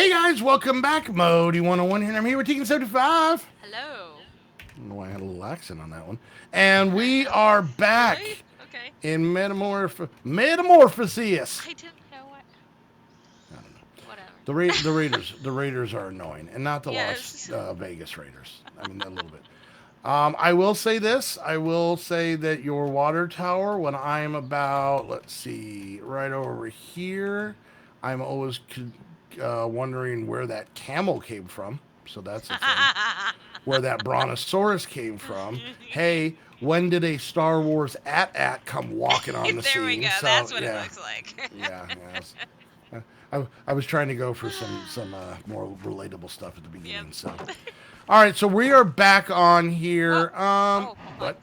Hey guys, welcome back. Modii 101 here, and I'm here with Tegan 75. Hello. I don't know why I had a little accent on that one. And we are Really? back Okay. in Metamorphoses. I didn't know what. I don't know. Whatever. The Raiders are annoying, and not the Las Yes. Vegas Raiders. I mean, a little bit. I will say this. I will say that your water tower, when I'm about, let's see, right over here, I'm always wondering where that camel came from. So that's a thing. Where that brontosaurus came from. Hey, when did a Star Wars at come walking on the There we go. scene? So That's what it yeah, looks like. yes. I was trying to go for some more relatable stuff at the Yep. beginning. So, all right, so we are back on Whoa. here. Oh, hold on. What?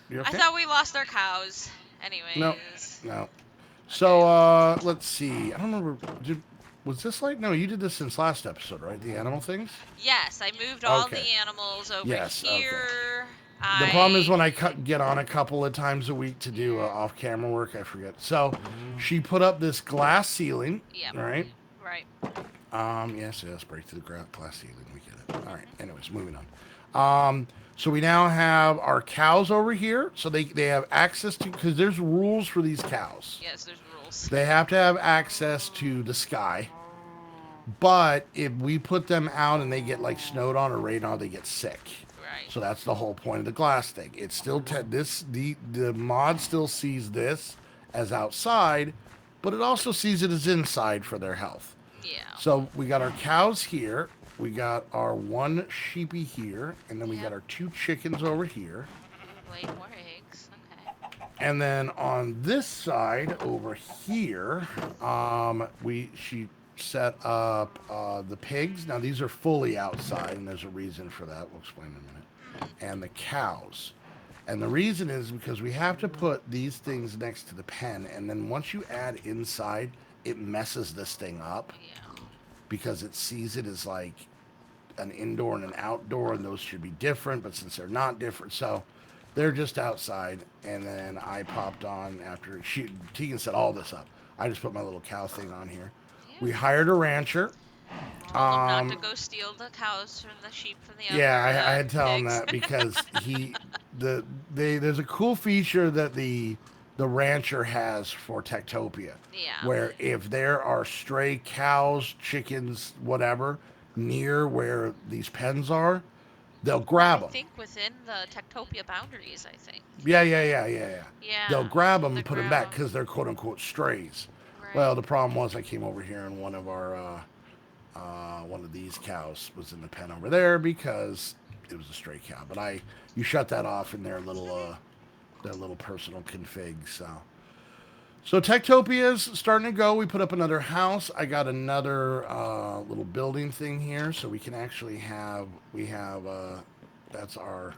You I okay? thought we lost our cows. No, Anyways. no. So Okay. let's see. I don't remember. Was this like? No, you did this since last episode, right? The animal things. Yes, I moved all Okay. the animals over Yes. Okay. here. The problem is I. when I get on a couple of times a week to do Yeah. off-camera work, I forget. So she put up this glass ceiling, Yep. right? Right. Yes, break through the glass ceiling. We get it. All right. Mhm. Anyways, moving on. So we now have our cows over here. So they have access to, because there's rules for these cows. Yes, there's rules. They have to have access to the sky. But if we put them out and they get like snowed on or rained on, they get sick. Right. So that's the whole point of the glass thing. It's still the mod still sees this as outside, but it also sees it as inside for their health. Yeah. So we got our cows here, we got our one sheepy here, and then we got Yep. our two chickens over here. Wait, more eggs. Okay. And then on this side over here, she set up the pigs. Now these are fully outside, and there's a reason for that. We'll explain in a minute. And the cows. And the reason is because we have to put these things next to the pen, and then once you add inside, it messes this thing up Yeah. because it sees it as like an indoor and an outdoor, and those should be different, but since they're not different, so they're just outside. And then I popped on after Tegan set all this up. I just put my little cow thing on here. We Yeah. hired a rancher. Told them not to Um, go steal the cows from the sheep from the yeah, or I the had to tell him pigs. that because there's a cool feature that the rancher has for Techtopia, Yeah. where if there are stray cows, chickens, whatever, near where these pens are, they'll grab I them. think within the Techtopia boundaries, I think. Yeah. They'll Yeah. grab them They and put them grab back them. because they're quote unquote strays. Well, Right. the problem was I came over here and one of these cows was in the pen over there because it was a stray cow. But you shut that off in their little personal config. So Techtopia's starting to go. We put up another house. I got another little building thing here, so we can actually have that's our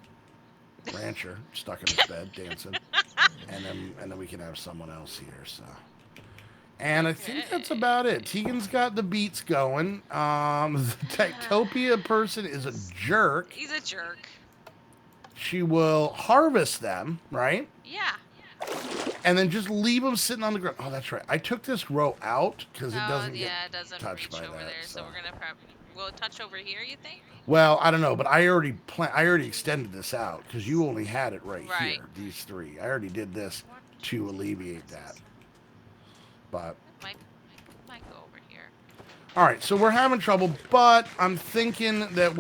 rancher stuck in his bed dancing, and then we can have someone else here. So. And I think that's about it. Okay. Tegan's got the beats going. The Techtopia person is a jerk. He's a jerk. She will harvest them, right? Yeah. And then just leave them sitting on the ground. Oh, that's right. I took this row out because it Oh, doesn't get yeah, it doesn't touched reach by over that. there, so So, we're gonna probably. Will it touch over here, you think? well, I don't know, but I already extended this out because you only had it right Right. here. These three. I already did this One, two, to three, four, alleviate five, that. six. But Might go over here. all right, so we're having trouble, but I'm thinking that I'm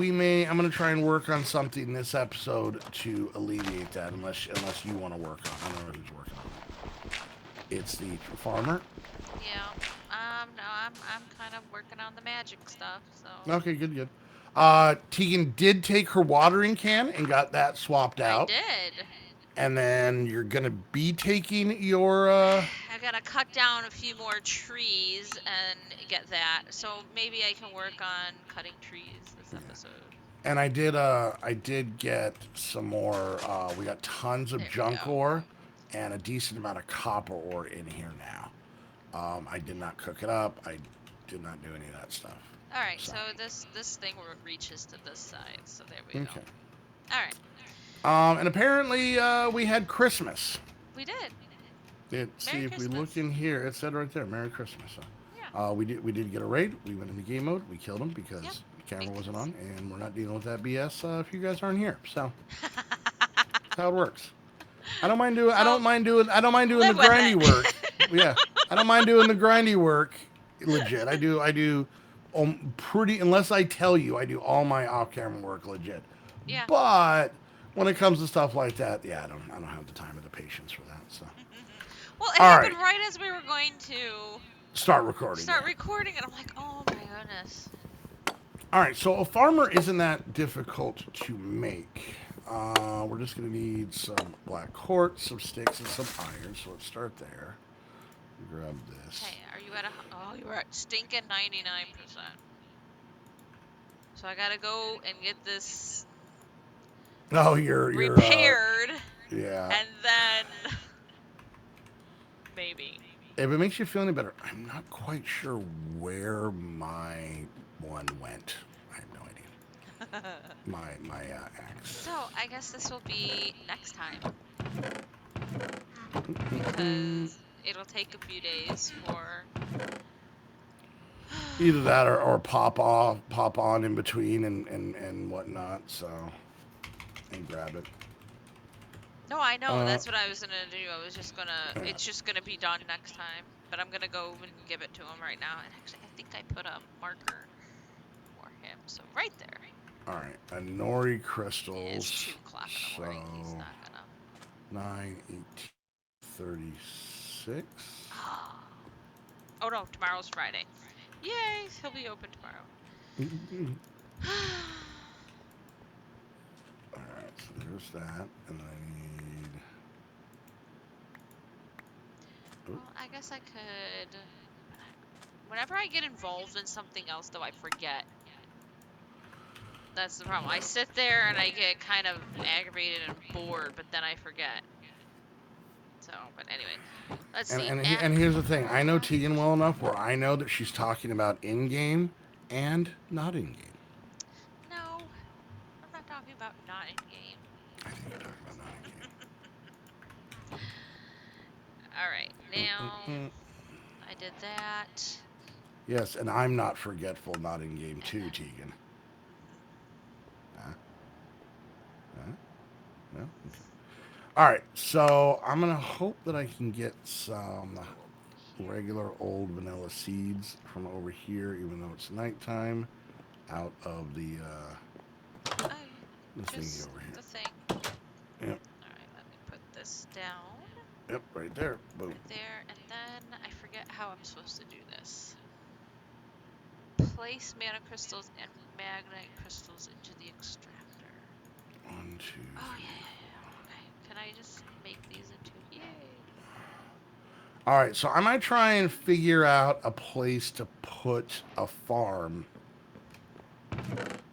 going to try and work on something this episode to alleviate that, unless you want to work on. I don't know who's working on it. It's the farmer. Yeah. No, I'm kind of working on the magic stuff, so. Okay, good. Tegan did take her watering can and got that swapped I out, did. and then you're going to be taking your. I gotta cut down a few more trees and get that. So maybe I can work on cutting trees this episode. And I did get some more. We got tons of There we junk go. ore and a decent amount of copper ore in here now. I did not cook it up. I did not do any of that stuff. All right, So so this thing reaches to this side. So there we go. okay. All right, And apparently we had Christmas. we did. See Merry if we look Christmas. in here. It said right there, "Merry Christmas." So Yeah. We did get a raid. We went into game mode. We killed him because Yep. the camera wasn't Because on, and we're not dealing with that BS if you guys aren't here. So that's how it works. I don't mind doing. I so don't mind doing. I don't mind doing the live with grindy work. it. Yeah, I don't mind doing the grindy work. Legit, I do. I do. Pretty unless I tell you, I do all my off-camera work legit. Yeah. But when it comes to stuff like that, yeah, I don't have the time or the patience for that. So, Well, it all happened right, right as we were going to start recording. start Yeah. recording, and I'm like, oh my goodness. All right, so a farmer isn't that difficult to make. We're just going to need some black quartz, some sticks, and some iron. So let's start there. Grab this. Okay, are you at oh, you were at stinking 99%. So I gotta go and get this Oh, you're repaired, yeah. and then maybe. If it makes you feel any better, I'm not quite sure where my one went. I have no idea. My axe. So I guess this will be next time because it'll take a few days for. Either that or pop on in between and whatnot. So and grab it. No, I know. That's what I was gonna do. I was just gonna. It's just gonna be done next time. But I'm gonna go and give it to him right now. And actually, I think I put a marker for him. So right there. All right, Nori It's crystals. 2 o'clock in the morning. He's not gonna. 9, 18, 36. Oh no, tomorrow's Friday. Yay! He'll be open tomorrow. All right, so there's that, and I need. Well, I guess I could. Whenever I get involved in something else, though, I forget. That's the problem. I sit there and I get kind of aggravated and bored, but then I forget. So, but anyway, let's see. And here's the thing. I know Tegan well enough where I know that she's talking about in-game and not in-game. No, I'm not talking about not in game. I think you're talking about not in-game. All right, now I did that. Yes, and I'm not forgetful not in-game too, Tegan. Huh? Huh? No? Okay. All right, so I'm going to hope that I can get some regular old vanilla seeds from over here, even though it's nighttime, out of the this Just thingy over here. the thing. Yep. All right, let me put this down. Yep, right there. Boom. Right there, and then I forget how I'm supposed to do this. Place mana crystals and magnet crystals into the extractor. 1, 2. Oh yeah. Okay, can I just make these into? Yay! All right, so I might try and figure out a place to put a farm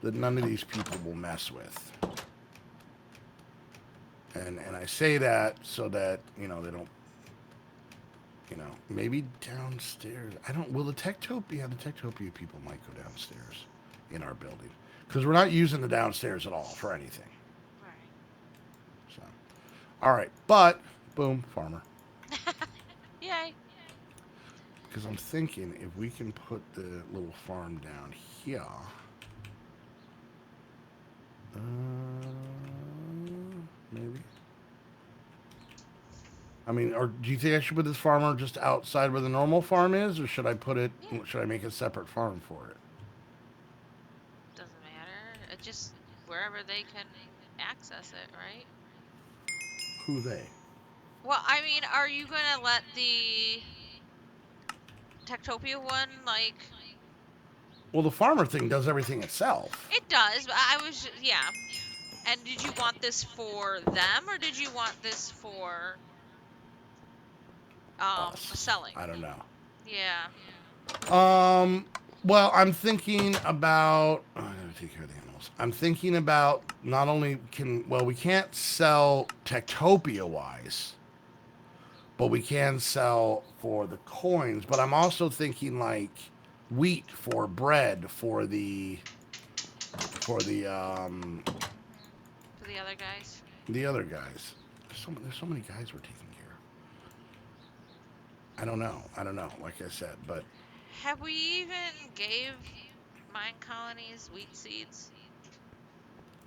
that none of these people will mess with. And I say that so that, they don't, maybe downstairs. I don't, will the Techtopia people might go downstairs in our building. Because we're not using the downstairs at all for anything. Right. So, all right, but, boom, farmer. Yay! Because I'm thinking if we can put the little farm down here. Maybe. I mean, or do you think I should put this farmer just outside where the normal farm is, or should I put it? Yeah. Should I make a separate farm for it? Doesn't matter. It just wherever they can access it, right? Who they? Well, I mean, are you gonna let the Techtopia one like? Well, the farmer thing does everything itself. It does, but I was yeah. And did you want this for them, or did you want this for Us. selling? I don't know. Yeah. Well, I'm thinking about. I gotta take care of the animals. I'm thinking about not only we can't sell Techtopia wise, but we can sell for the coins. But I'm also thinking like wheat for bread for the For the other guys. the other guys. There's so many guys we're taking care of. I don't know. Like I said, but Have we even gave mine colonies wheat seeds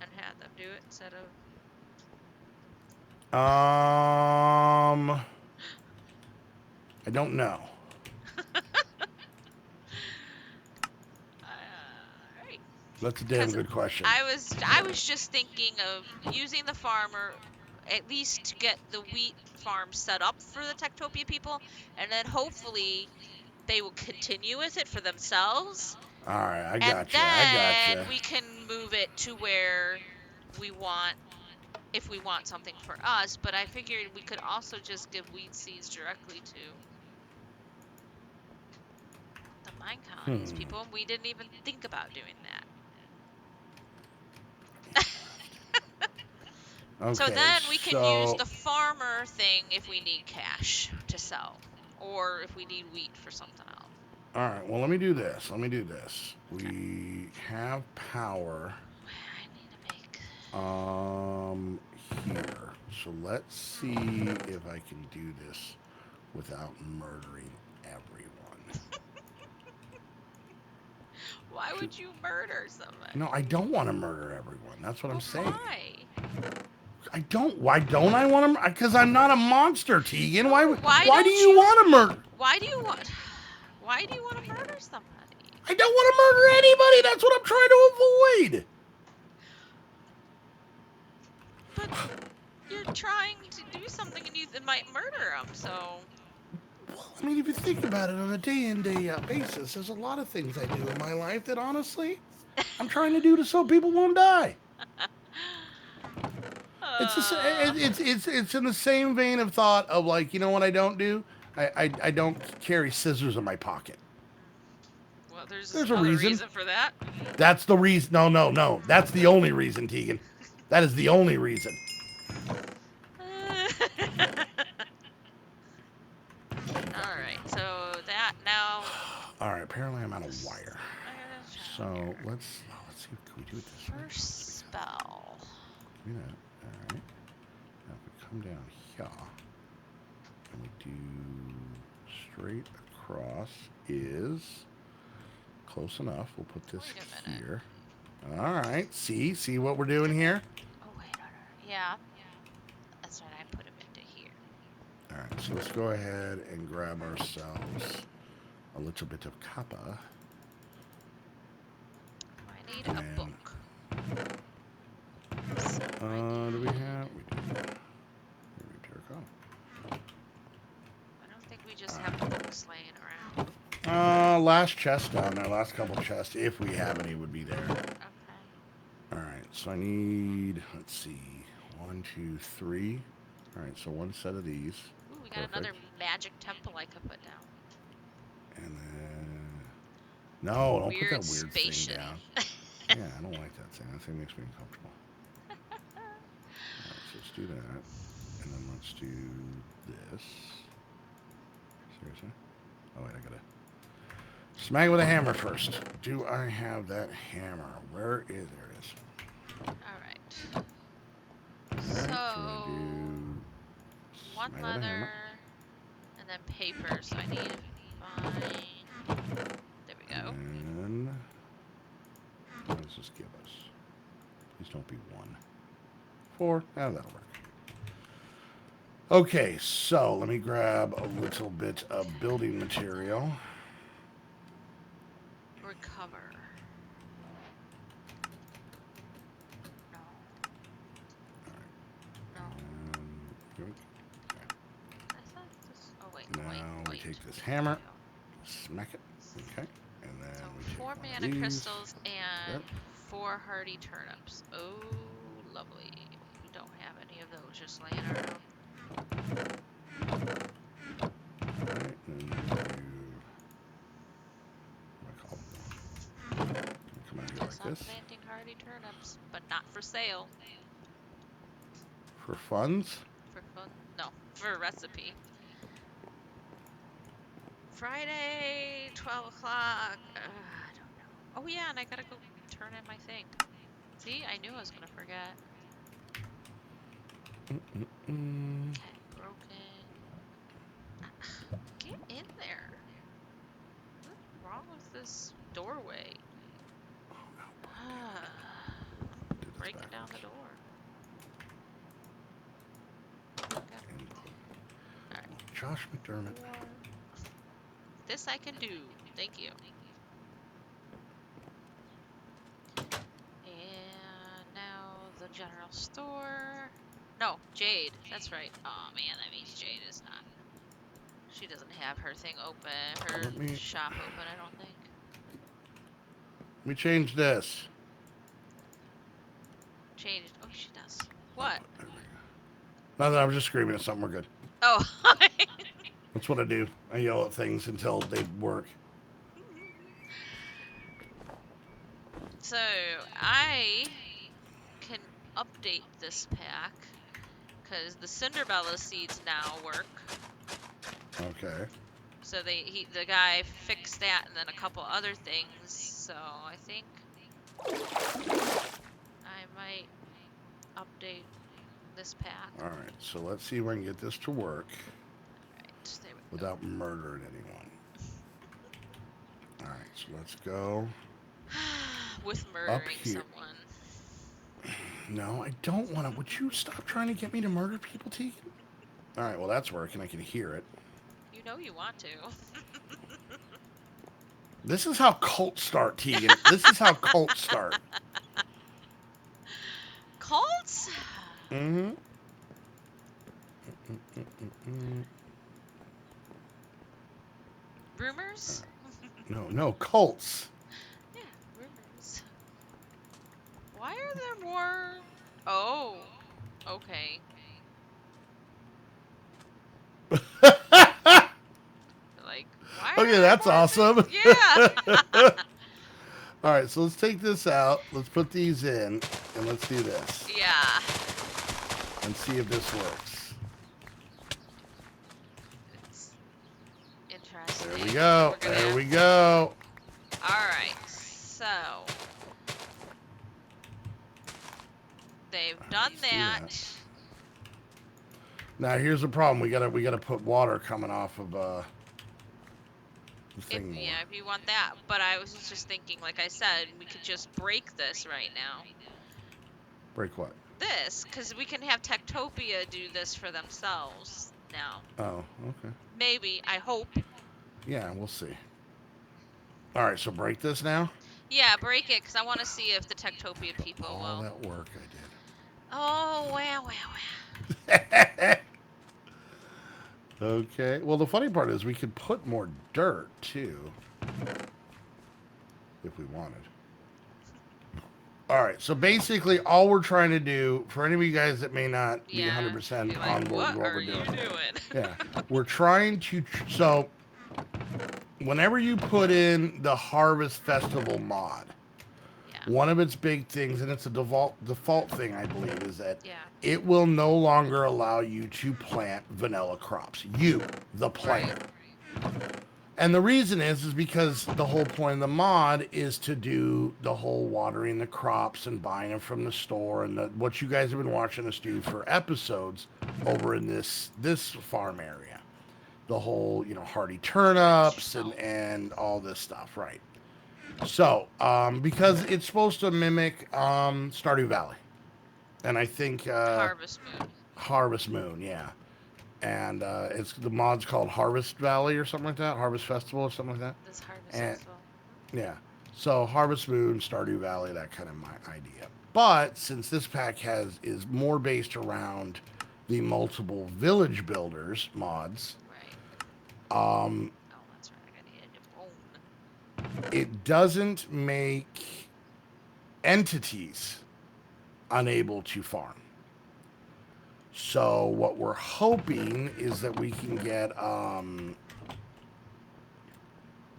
and had them do it instead of? I don't know. Right. That's a damn Because good question. I was just thinking of using the farmer at least to get the wheat farm set up for the Techtopia people, and then hopefully they will continue with it for themselves, All right, I and got you. I got then you. we can move it to where we want if we want something for us. But I figured we could also just give wheat seeds directly to the mine colonies people, and we didn't even think about doing that. So Okay, then we can use so the farmer thing if we need cash to sell, or if we need wheat for something else. all right. Well, let me do this. Let me do this. We have power I need to make. um here. So let's see if I can do this without murdering everyone. Why would you murder somebody? No, I don't want to murder everyone. That's what I'm But saying. why? I don't. Why don't I want to? Because I'm not a monster, Tegan. Why? No, why Why do don't you you? want to murder? Why do you want? Why do you want to murder somebody? I don't want to murder anybody. That's what I'm trying to avoid. But you're trying to do something and you might murder them. So. Well, I mean, if you think about it on a day in, day out basis, there's a lot of things I do in my life that honestly, I'm trying to do to so people won't die. It's in the same vein of thought of like, you know what I don't do? I don't carry scissors in my pocket. Well, there's There's a another reason. reason for that. That's the reason. No, no, no. That's the only reason, Tegan. That is the only reason. All right, so that now. All right. Apparently, I'm out of wire. So let's see. Can we do it this way? First spell. Give me that. All right. Now if we come down here and we do straight across is close enough. We'll put this Wait a minute. here. All right. See what we're doing here? Oh wait, yeah. That's right. I put him into here. All right. So let's go ahead and grab ourselves a little bit of copper. I need a book. Do we have? We do. I don't think we just have the books laying around. Last chest down there. Last couple chests, if we have any, would be there. Okay. All right. So I need. Let's see. 1, 2, 3. All right. So one set of these. Ooh, we got another magic temple I could put down. And then. No, don't put that weird spaceship. thing down. Yeah, I don't like that thing. That thing makes me uncomfortable. All right, so let's do that. And then let's do this. Seriously? Oh, wait, I gotta smack it with a hammer first. Do I have that hammer? Where is there it is. Alright. Alright, So we do one smack with a leather hammer. and then paper, so I need to find there we go. And what does this give us? Please don't be 1. 4. That'll work. Okay, so let me grab a little bit of building material. Recover. No. Oh wait, now we take this hammer, smack it. Okay, and then so we take 4 one of mana these. crystals and Yep. 4 hardy turnips. Oh, lovely. We don't have any of those just laying around. Alright, and then we do come out here like I'm this. planting hardy turnips, but not for sale. For funds? For fun? No, for a recipe. Friday, 12 o'clock. I don't know. Oh yeah, and I gotta go turn in my thing. See, I knew I was gonna forget. Okay, broken. Get in there. What's this doorway? Did this Breaking down the backwards. door. Alright. Josh McDermott. This I can do. Thank you. And now the general store. No, Jade. That's right. Oh man, that means Jade is not. She doesn't have her thing open, her shop open, I don't think. Let me change this. Changed. Oh, she does. What? Nothing, I'm just screaming at something. We're good. Oh. That's what I do. I yell at things until they work. So, I can update this pack because the Cinderbella seeds now work. Okay. So the guy fixed that and then a couple other things. So I think I might update this pack. All right. So let's see if I can get this to work without murdering anyone. All right. So let's go. With murdering someone. No, I don't want to. Would you stop trying to get me to murder people, Tegan? All right. Well, that's working. I can hear it. You know you want to. This is how cults start, Tegan. This is how cults start. Cults? Mm-hmm. Rumors? No, cults. Yeah, rumors. Why are there more? Oh, okay. Like, why? Okay, that's awesome. Yeah. All right, so let's take this out. Let's put these in, and let's do this. Yeah. And see if this works. It's interesting. There we go. There we go. All right, so they've done that. Now here's the problem. We gotta put water coming off of the thing. Yeah, if you want that. But I was just thinking, like I said, we could just break this right now. Break what? This, because we can have Techtopia do this for themselves now. Oh, okay. Maybe. I hope. Yeah, we'll see. All right, so break this now? Yeah, break it, because I want to see if the Techtopia people will. All that work I did. Oh, wow. Okay. Well, the funny part is we could put more dirt, too. If we wanted. All right. So basically, all we're trying to do, for any of you guys that may not be 100% on board with what we're doing. Yeah. We're trying to... So, whenever you put in the Harvest Festival mod, one of its big things, and it's a default thing, I believe, is that it will no longer allow you to plant vanilla crops. You, the player. Right. And the reason is because the whole point of the mod is to do the whole watering the crops and buying them from the store, and what you guys have been watching us do for episodes over in this farm area. The whole, hardy turnips and all this stuff, right? So, because it's supposed to mimic Stardew Valley. And I think... Harvest Moon, yeah. And the mod's called Harvest Valley or something like that. Harvest Festival or something like that. This Harvest Festival. Yeah. So, Harvest Moon, Stardew Valley, that kind of my idea. But, since this pack is more based around the multiple village builders mods... Right. It doesn't make entities unable to farm. So what we're hoping is that we can get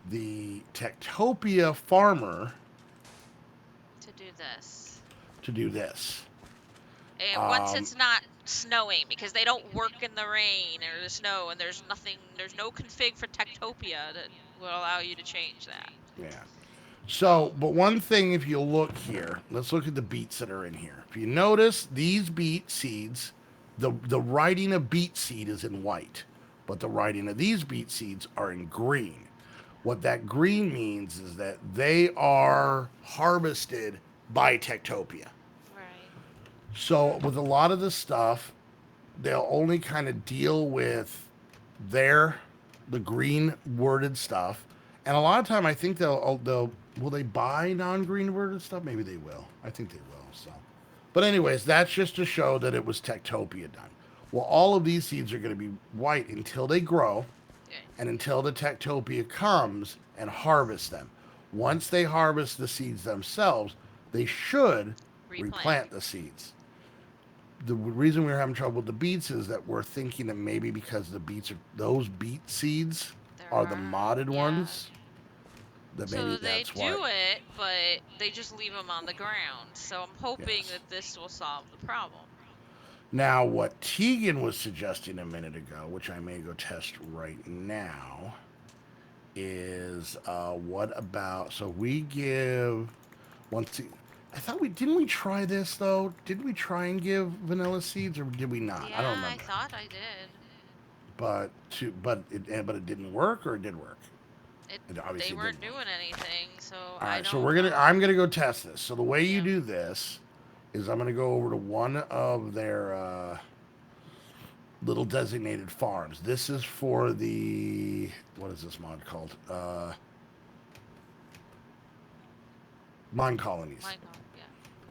the Techtopia farmer to do this. And once it's not snowing, because they don't work in the rain or the snow, and there's no config for Techtopia that will allow you to change that. Yeah. So, but one thing, if you look here, let's look at the beets that are in here. If you notice, these beet seeds, the writing of beet seed is in white, but the writing of these beet seeds are in green. What that green means is that they are harvested by Techtopia. Right. So with a lot of the stuff, they'll only kind of deal with the green worded stuff, and a lot of time I think they'll will they buy non-green worded stuff? Maybe they will. I think they will. So, but anyways, that's just to show that it was Techtopia done. Well, all of these seeds are going to be white until they grow, Okay. and until the Techtopia comes and harvests them. Once they harvest the seeds themselves, they should replant the seeds. The reason we were having trouble with the beets is that we're thinking that maybe because those beet seeds are the modded ones, that maybe So they that's why. do it, but they just leave them on the ground. So I'm hoping Yes. that this will solve the problem. Now, what Tegan was suggesting a minute ago, which I may go test right now, is what about? So we give once. I thought we didn't we try this though? Did we try and give vanilla seeds or did we not? I don't Yeah, I remember. thought I did. But it didn't work or it did work. It It they obviously weren't didn't work. doing anything, so All I right, so don't know. I'm gonna go test this. So the way you Yeah. do this is I'm gonna go over to one of their little designated farms. This is for the what is this mod called? Mine colonies. Michael, yeah.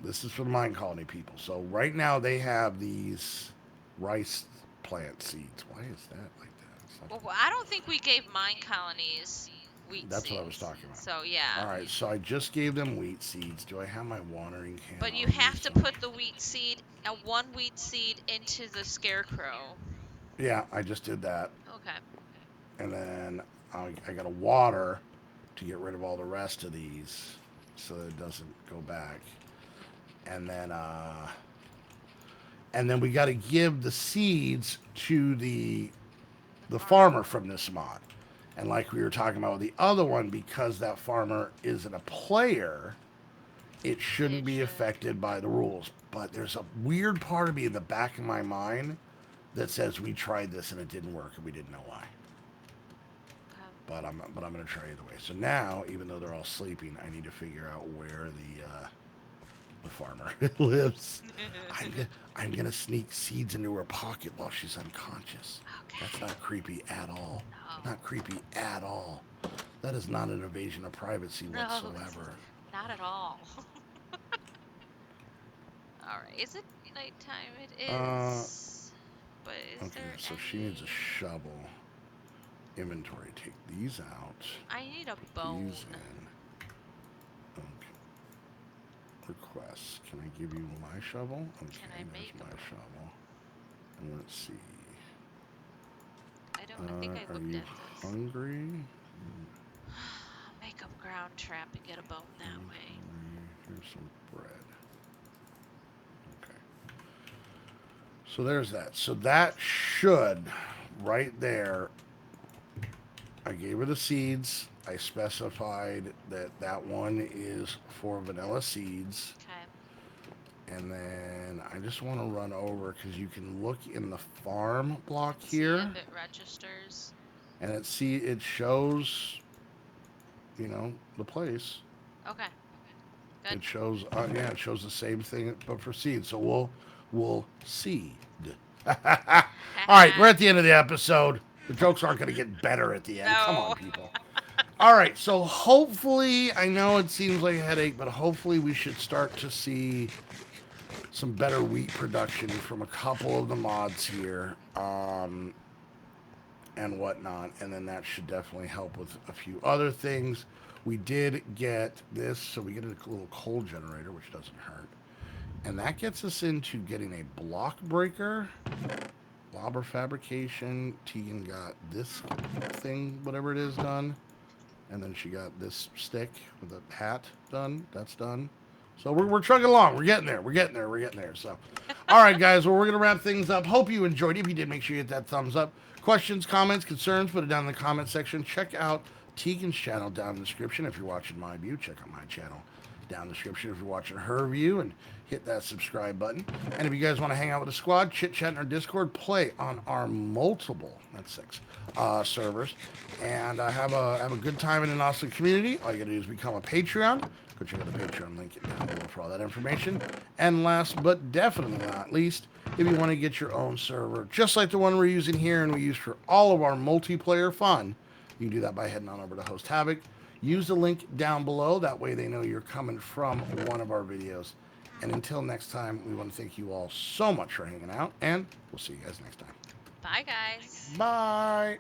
This is for the mine colony people. So right now they have these rice plant seeds. Why is that like that? It's not- Well, I don't think we gave mine colonies wheat That's seeds. what I was talking about. So yeah. All right, so I just gave them wheat seeds. Do I have my watering can? But you on have me? to put the wheat seed, one wheat seed into the scarecrow. Yeah, I just did that. Okay. And then I got to water to get rid of all the rest of these so that it doesn't go back. And then we got to give the seeds to the farmer from this mod. And like we were talking about with the other one, because that farmer isn't a player, it shouldn't be affected by the rules. But there's a weird part of me in the back of my mind that says we tried this and it didn't work and we didn't know why. But I'm gonna try either way. So now, even though they're all sleeping, I need to figure out where the farmer lives. I'm gonna sneak seeds into her pocket while she's unconscious. Okay. That's not creepy at all. No. Not creepy at all. That is not an invasion of privacy whatsoever. Not at all. Alright, is it nighttime? It is. But is Okay, there so any... she needs a shovel. Inventory. Take these out. I need a bone. These in. Okay. Requests. Can I give you my shovel? Okay, Can I make there's my shovel. And let's see. I think I Are looked you at this. hungry? Make a ground trap and get a bone that way. Here's some bread. Okay. So there's that. So that should, right there, I gave her the seeds. I specified that that one is for vanilla seeds. Okay. And then I just want to run over because you can look in the farm block here. See if it registers. And it shows, the place. Okay. Good. It shows, it shows the same thing, but for seed. So we'll seed. All right, we're at the end of the episode. The jokes aren't going to get better at the end. No. Come on, people. All right, so hopefully, I know it seems like a headache, but hopefully we should start to see some better wheat production from a couple of the mods here, and whatnot. And then that should definitely help with a few other things. We did get this, so we get a little coal generator, which doesn't hurt. And that gets us into getting a block breaker, lobber fabrication. Tegan got this thing, whatever it is, done. And then she got this stick with a hat done. That's done. So we're chugging along. We're getting there. So, all right, guys. Well, we're going to wrap things up. Hope you enjoyed it. If you did, make sure you hit that thumbs up. Questions, comments, concerns, put it down in the comment section. Check out Tegan's channel down in the description. If you're watching my view, check out my channel down in the description if you're watching her view, and hit that subscribe button. And if you guys want to hang out with the squad, chit chat in our Discord, play on our multiple, that's 6, servers, and have a good time in an awesome community, all you gotta do is become a Patreon. Go check out the Patreon link down below for all that information. And last but definitely not least, if you want to get your own server, just like the one we're using here and we use for all of our multiplayer fun, you can do that by heading on over to HostHavoc. Use the link down below. That way they know you're coming from one of our videos. And until next time, we want to thank you all so much for hanging out, and we'll see you guys next time. Bye, guys. Bye.